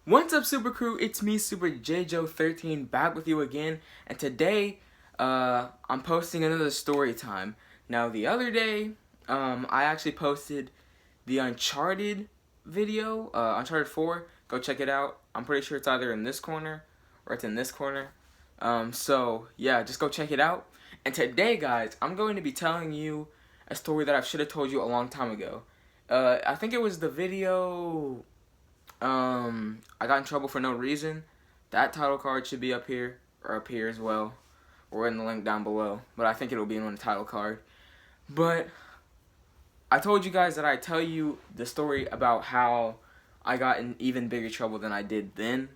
What's up, Super Crew? It's me, Super JJo13, back with you again, and today, I'm posting another story time. Now, the other day, I actually posted the Uncharted video, Uncharted 4. Go check it out. I'm pretty sure it's either in this corner or it's in this corner. So yeah, just go check it out. And today, guys, I'm going to be telling you a story that I should have told you a long time ago. I think it was the video. I got in trouble for no reason. That title card should be up here, or up here as well, or in the link down below. But I think it'll be in the title card. But I told you guys that I'd tell you the story about how I got in even bigger trouble than I did then.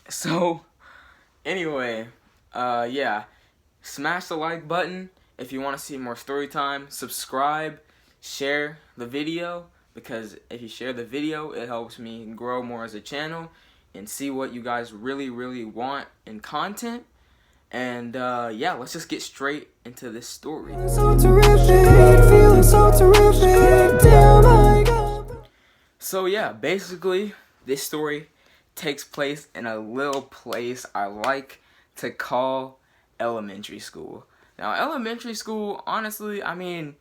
So anyway, yeah, smash the like button if you want to see more story time. Subscribe, share the video, because if you share the video, it helps me grow more as a channel and see what you guys really want in content. And yeah, let's just get straight into this story. So terrific, feeling so terrific, damn I got... So yeah, basically this story takes place in a little place I like to call elementary school. Now, elementary school, honestly, I mean,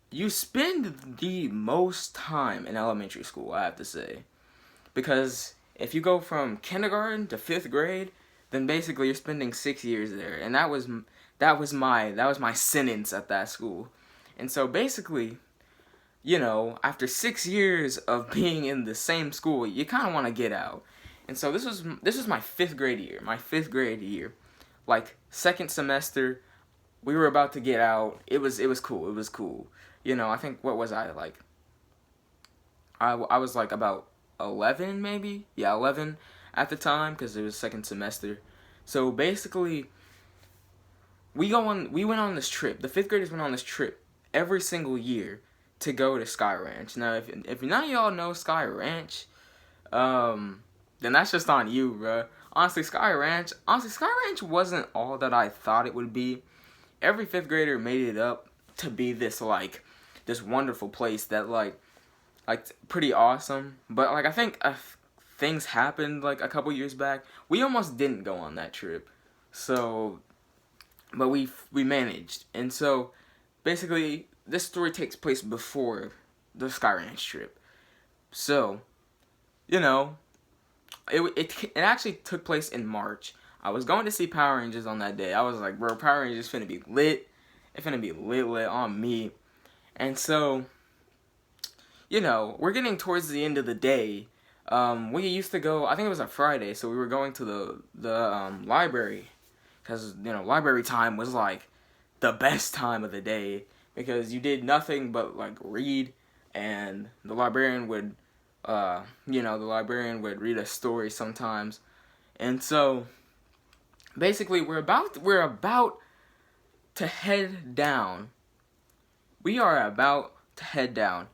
you spend the most time in elementary school, I have to say. Because if you go from kindergarten to 5th grade, then basically you're spending 6 years there. And that was my sentence at that school. And so basically, you know, after 6 years of being in the same school, you kind of want to get out. And so this was my 5th grade year. My 5th grade year. Like, second semester, we were about to get out. It was cool. It was cool. You know, I think, what was I, like, I was, like, about 11, maybe? Yeah, 11 at the time, because it was second semester. So, basically, we went on this trip. The 5th graders went on this trip every single year to go to Sky Ranch. Now, if none of y'all know Sky Ranch, then that's just on you, bruh. Honestly, Sky Ranch wasn't all that I thought it would be. Every 5th grader made it up to be this, like, this wonderful place that, like pretty awesome. But, like, I think things happened, like, a couple years back. We almost didn't go on that trip. So, but we managed. And so, basically, this story takes place before the Sky Ranch trip. So, you know, it actually took place in March. I was going to see Power Rangers on that day. I was like, bro, Power Rangers finna be lit. It's finna be lit on me. And so, you know, we're getting towards the end of the day. We used to go, I think it was a Friday, so we were going to the library. Because, you know, library time was, like, the best time of the day. Because you did nothing but, like, read. And the librarian would, read a story sometimes. And so, basically, we're about to head down. We are about to head down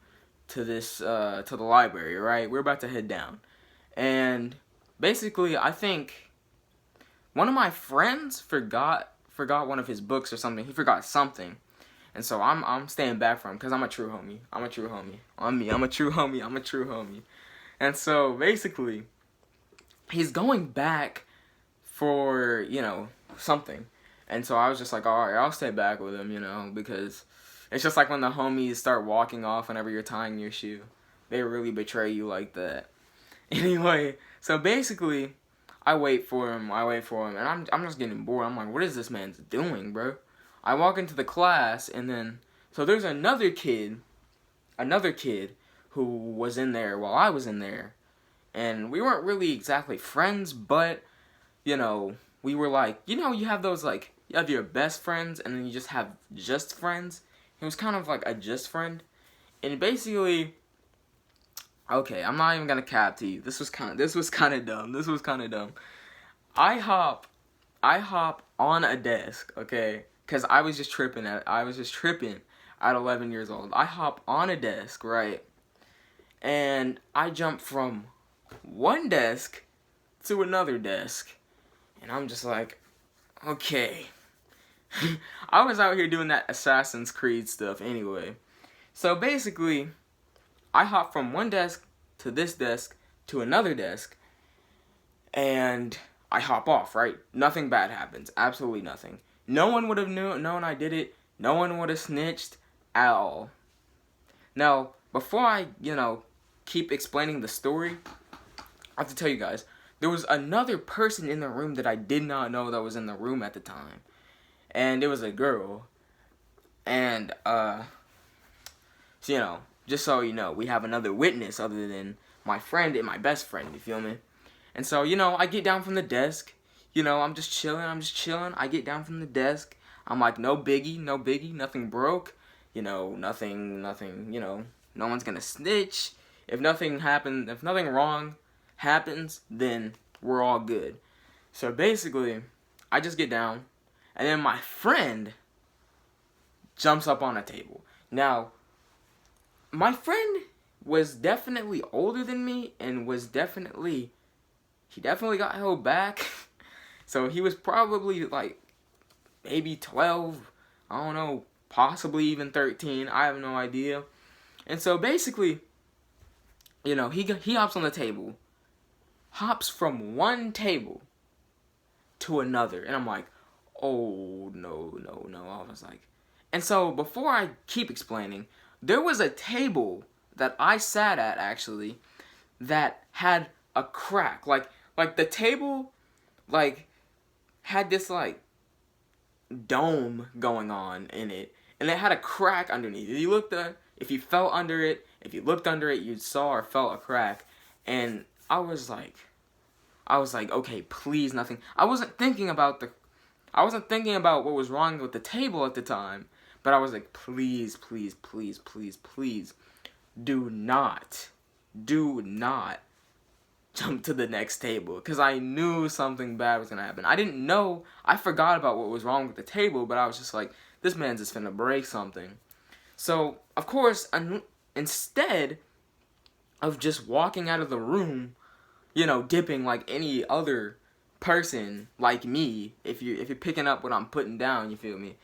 to this, to the library, right? We're about to head down. And basically, I think one of my friends forgot one of his books or something. He forgot something. And so I'm staying back from him because I'm a true homie. I'm a true homie. I'm a true homie. And so basically, he's going back for, you know, something. And so I was just like, alright, I'll stay back with him, you know, because it's just like when the homies start walking off whenever you're tying your shoe. They really betray you like that. Anyway, so basically, I wait for him, and I'm just getting bored. I'm like, what is this man doing, bro? I walk into the class, and then, so there's another kid who was in there while I was in there, and we weren't really exactly friends, but, you know, we were like, you know, you have those, like, you have your best friends, and then you just have just friends. He was kind of like a just friend, and basically, okay, I'm not even gonna cap to you. This was kind of dumb. I hop on a desk, okay, because I was just tripping at 11 years old. I hop on a desk, right, and I jump from one desk to another desk, and I'm just like, okay. I was out here doing that Assassin's Creed stuff anyway. So basically, I hop from one desk to this desk to another desk, and I hop off, right? Nothing bad happens. Absolutely nothing. No one would have known I did it. No one would have snitched at all. Now, before I, keep explaining the story, I have to tell you guys, there was another person in the room that I did not know that was in the room at the time. And it was a girl. And, so, just so you know, we have another witness other than my friend and my best friend, you feel me? And so, I get down from the desk. I'm just chilling. I get down from the desk. I'm like, no biggie, nothing broke. Nothing, no one's gonna snitch. If nothing wrong happens, then we're all good. So basically, I just get down, and then my friend jumps up on a table. Now, my friend was definitely older than me, and he definitely got held back. So he was probably like maybe 12, I don't know, possibly even 13, I have no idea. And so basically, he hops on the table, hops from one table to another, and I'm like, oh, no. I was like, and so before I keep explaining, there was a table that I sat at, actually, that had a crack, like the table, had this, dome going on in it, and it had a crack underneath. If you fell under it, if you looked under it, you saw or felt a crack. And I was like, okay, please, nothing. I wasn't thinking about what was wrong with the table at the time, but I was like, please, do not jump to the next table, because I knew something bad was gonna happen. I forgot about what was wrong with the table, but I was just like, this man's just finna break something. So, of course, instead of just walking out of the room, dipping like any other person like me, if you're picking up what I'm putting down, you feel me?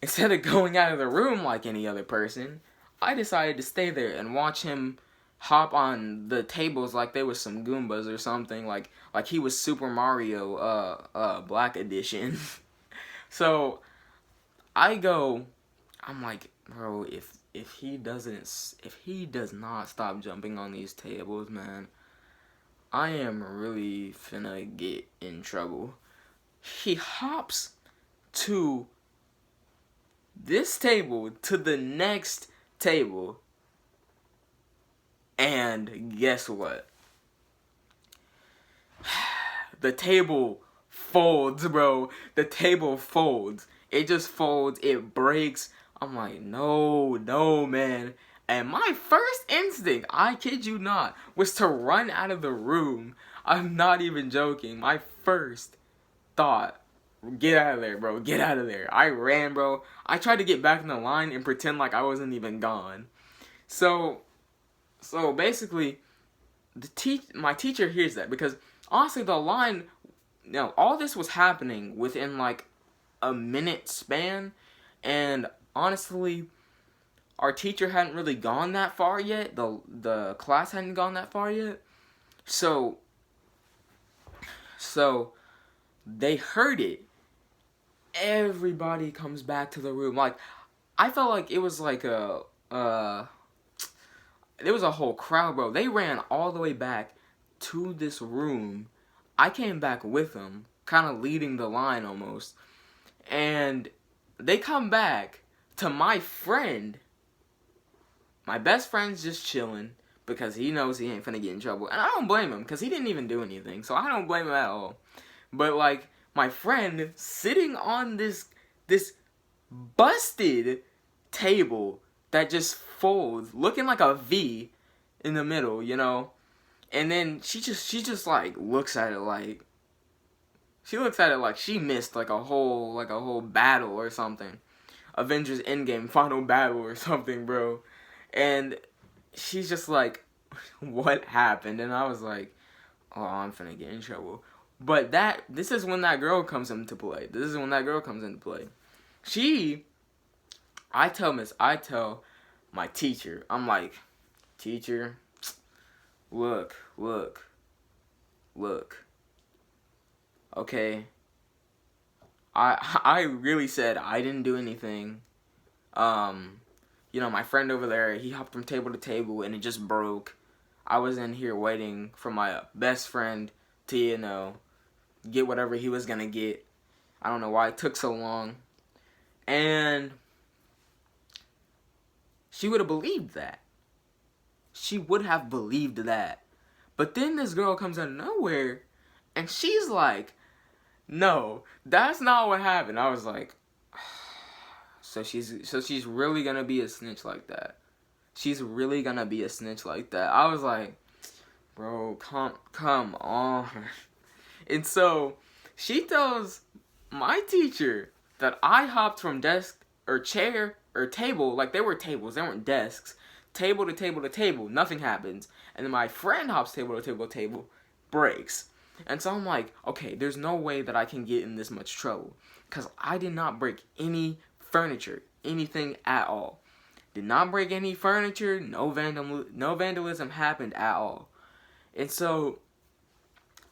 Instead of going out of the room like any other person, I decided to stay there and watch him hop on the tables like they was some Goombas or something, like he was Super Mario Black Edition. So I'm like, bro, if he does not stop jumping on these tables, man, I am really finna get in trouble. He hops to this table to the next table, and guess what? The table folds, bro. The table folds. It just folds. It breaks. I'm like, no, man. And my first instinct, I kid you not, was to run out of the room. I'm not even joking. My first thought, get out of there, bro. Get out of there. I ran, bro. I tried to get back in the line and pretend like I wasn't even gone. So basically, my teacher hears that, because honestly, the line, all this was happening within like a minute span, and honestly, our teacher hadn't really gone that far yet. The class hadn't gone that far yet. So they heard it. Everybody comes back to the room. Like, I felt like it was like there was a whole crowd, bro. They ran all the way back to this room. I came back with them, kind of leading the line almost. And they come back to my friend. My best friend's just chilling because he knows he ain't finna get in trouble. And I don't blame him, because he didn't even do anything. So I don't blame him at all. But, like, my friend sitting on this busted table that just folds, looking like a V in the middle, And then she just like looks at it like she missed like a whole battle or something. Avengers Endgame final battle or something, bro. And she's just like, what happened? And I was like, oh, I'm finna get in trouble. But this is when that girl comes into play. I tell my teacher, I'm like, teacher, look, look, look. Okay. I really said I didn't do anything. You know, my friend over there, he hopped from table to table and it just broke. I was in here waiting for my best friend to, you know, get whatever he was gonna get. I don't know why it took so long. And she would have believed that. She would have believed that. But then this girl comes out of nowhere and she's like, no, that's not what happened. I was like, so she's really gonna be a snitch like that. She's really gonna be a snitch like that. I was like, bro, come on. And so she tells my teacher that I hopped from desk or chair or table, like they were tables, they weren't desks, table to table to table, nothing happens. And then my friend hops table to table to table, breaks. And so I'm like, okay, there's no way that I can get in this much trouble. Because I did not break any furniture, anything at all. Did not break any furniture, no vandalism happened at all. And so,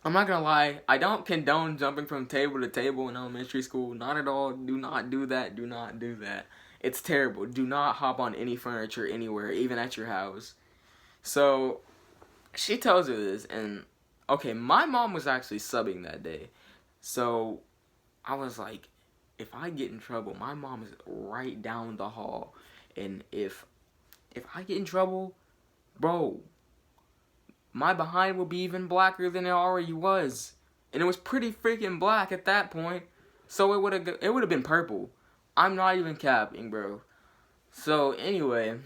I'm not gonna lie, I don't condone jumping from table to table in elementary school. Not at all. Do not do that. Do not do that. It's terrible. Do not hop on any furniture anywhere, even at your house. So, she tells her this, and okay, my mom was actually subbing that day. So, I was like, if I get in trouble, my mom is right down the hall. And if I get in trouble, bro, my behind will be even blacker than it already was. And it was pretty freaking black at that point. So it would have been purple. I'm not even capping, bro. So anyway,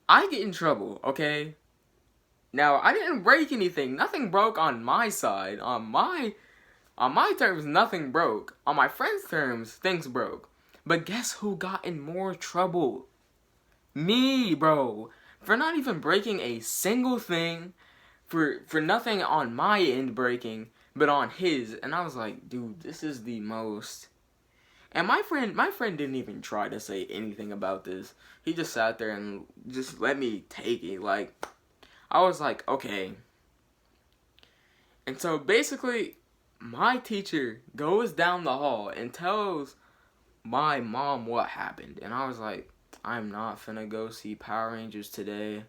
I get in trouble, okay? Now, I didn't break anything. Nothing broke on my side. On my terms, nothing broke. On my friend's terms, things broke. But guess who got in more trouble? Me, bro. For not even breaking a single thing. For nothing on my end breaking, but on his. And I was like, dude, this is the most. And my friend didn't even try to say anything about this. He just sat there and just let me take it. Like, I was like, okay. And so basically, my teacher goes down the hall and tells my mom what happened. And I was like, I'm not finna go see Power Rangers today.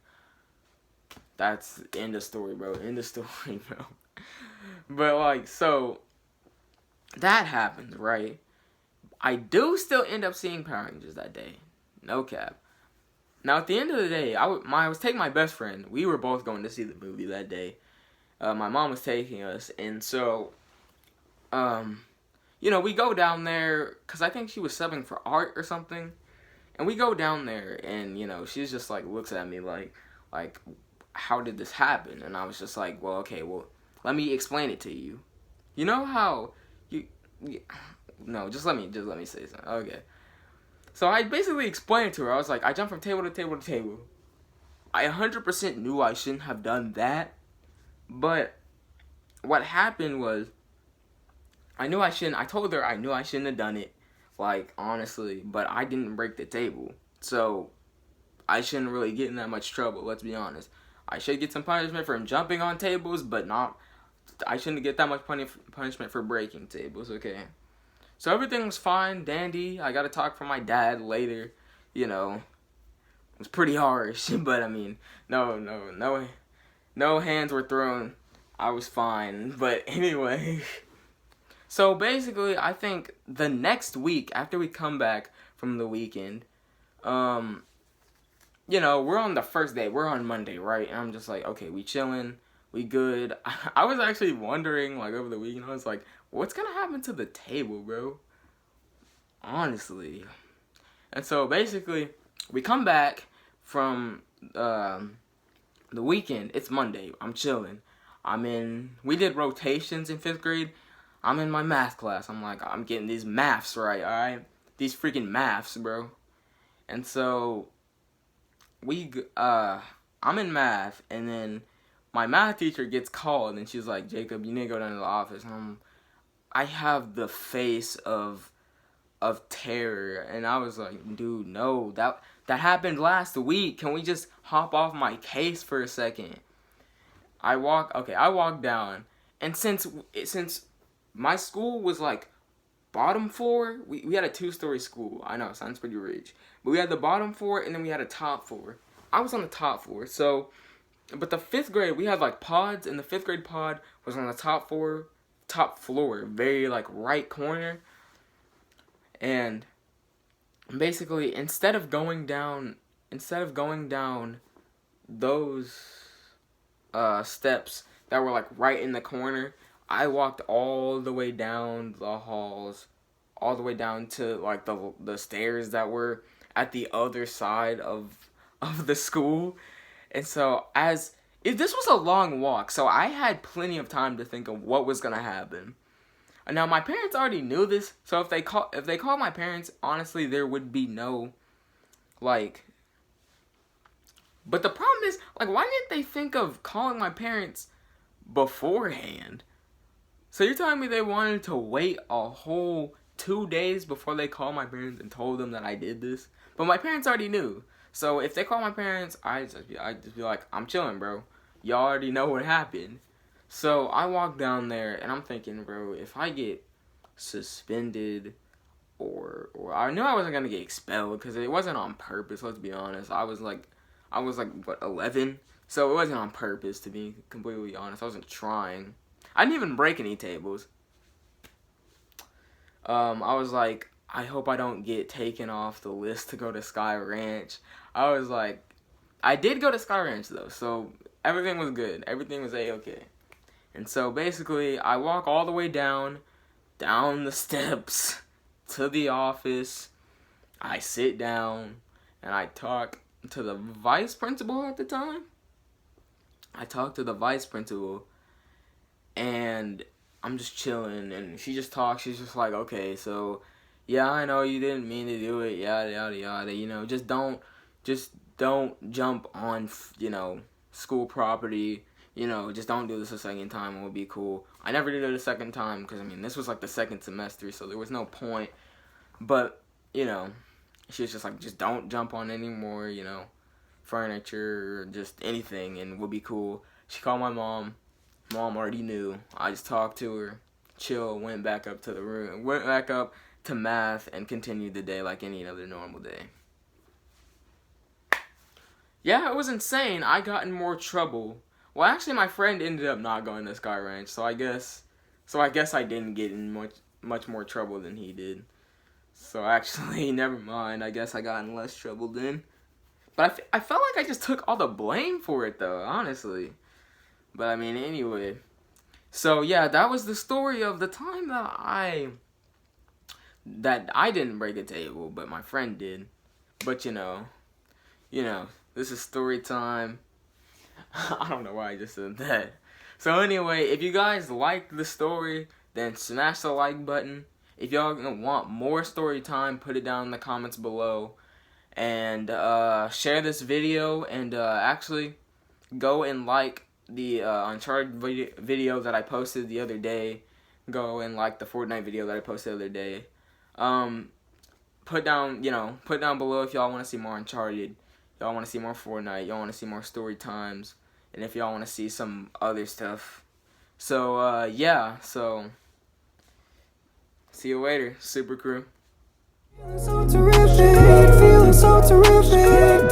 That's end of story, bro. End of story, bro. But like, so that happens, right? I do still end up seeing Power Rangers that day. No cap. Now, at the end of the day, I was taking my best friend. We were both going to see the movie that day. My mom was taking us. And so, you know, we go down there, because I think she was subbing for art or something. And we go down there, and, you know, she's just, like, looks at me like, how did this happen? And I was just like, well, okay, well, let me explain it to you. You know how no, just let me say something. Okay. So I basically explained to her. I was like, I jumped from table to table to table. I 100% knew I shouldn't have done that. But what happened was, I told her I knew I shouldn't have done it. Like, honestly. But I didn't break the table. So, I shouldn't really get in that much trouble, let's be honest. I should get some punishment for jumping on tables, but I shouldn't get that much punishment for breaking tables, okay? So everything was fine, dandy. I got to talk from my dad later, you know. It was pretty harsh, but I mean, no hands were thrown. I was fine, but anyway. So basically, I think the next week, after we come back from the weekend, you know, we're on the first day. We're on Monday, right? And I'm just like, okay, we chilling. We good. I was actually wondering, like, over the weekend, I was like, what's gonna happen to the table, bro? Honestly. And so, basically, we come back from the weekend. It's Monday. I'm chilling. We did rotations in 5th grade. I'm in my math class. I'm like, I'm getting these maths right, alright? These freaking maths, bro. And so, I'm in math, and then my math teacher gets called, and she's like, Jacob, you need to go down to the office. And I have the face of terror, and I was like, dude, no, that happened last week. Can we just hop off my case for a second? I walk down, and since my school was like bottom floor, we had a 2-story school. I know, it sounds pretty rich. But we had the bottom floor, and then we had a top floor. I was on the top floor, so, but the 5th grade, we had like pods, and the 5th grade pod was on the top floor, very like right corner. And basically, instead of going down those steps that were like right in the corner, I walked all the way down the halls, all the way down to like the stairs that were at the other side of the school. And so this was a long walk, so I had plenty of time to think of what was gonna happen. Now my parents already knew this, so if they called my parents, honestly, there would be no like. But the problem is, like, why didn't they think of calling my parents beforehand? So you're telling me they wanted to wait a whole 2 days before they called my parents and told them that I did this? But my parents already knew. So if they call my parents, I just be like, I'm chilling, bro. Y'all already know what happened. So I walk down there and I'm thinking, bro, if I get suspended or I knew I wasn't gonna get expelled because it wasn't on purpose. Let's be honest. I was like what, 11? So it wasn't on purpose, to be completely honest. I wasn't trying. I didn't even break any tables. I was like, I hope I don't get taken off the list to go to Sky Ranch. I was like, I did go to Sky Ranch though, so everything was good. Everything was A-okay. And so basically, I walk all the way down the steps to the office. I sit down and I talk to the vice principal at the time. I talked to the vice principal and I'm just chilling and she just talks. She's just like, okay, so yeah, I know you didn't mean to do it, yada yada yada, you know, just don't jump on, you know, school property, you know, just don't do this a second time, it would be cool. I never did it a second time because, I mean, this was like the second semester, so there was no point. But, you know, she was just like, just don't jump on any more, you know, furniture or just anything, and we'll be cool. She called my mom. Mom already knew. I just talked to her, chill, went back up to the room, went back up to math, and continued the day like any other normal day. Yeah, it was insane. I got in more trouble. Well, actually, my friend ended up not going to Sky Ranch, so I guess I didn't get in much more trouble than he did. So actually, never mind. I guess I got in less trouble then. But I felt like I just took all the blame for it, though, honestly. But I mean, anyway. So yeah, that was the story of the time that I didn't break a table, but my friend did. But you know, this is story time. I don't know why I just said that. So anyway, if you guys liked the story, then smash the like button. If y'all want more story time, put it down in the comments below. And share this video, and actually go and like the Uncharted video that I posted the other day. Go and like the Fortnite video that I posted the other day. Put down below if y'all want to see more Uncharted. Y'all want to see more Fortnite. Y'all want to see more story times. And if y'all want to see some other stuff. So, yeah. So, see you later, Super Crew. Feeling so terrific, feeling so terrific.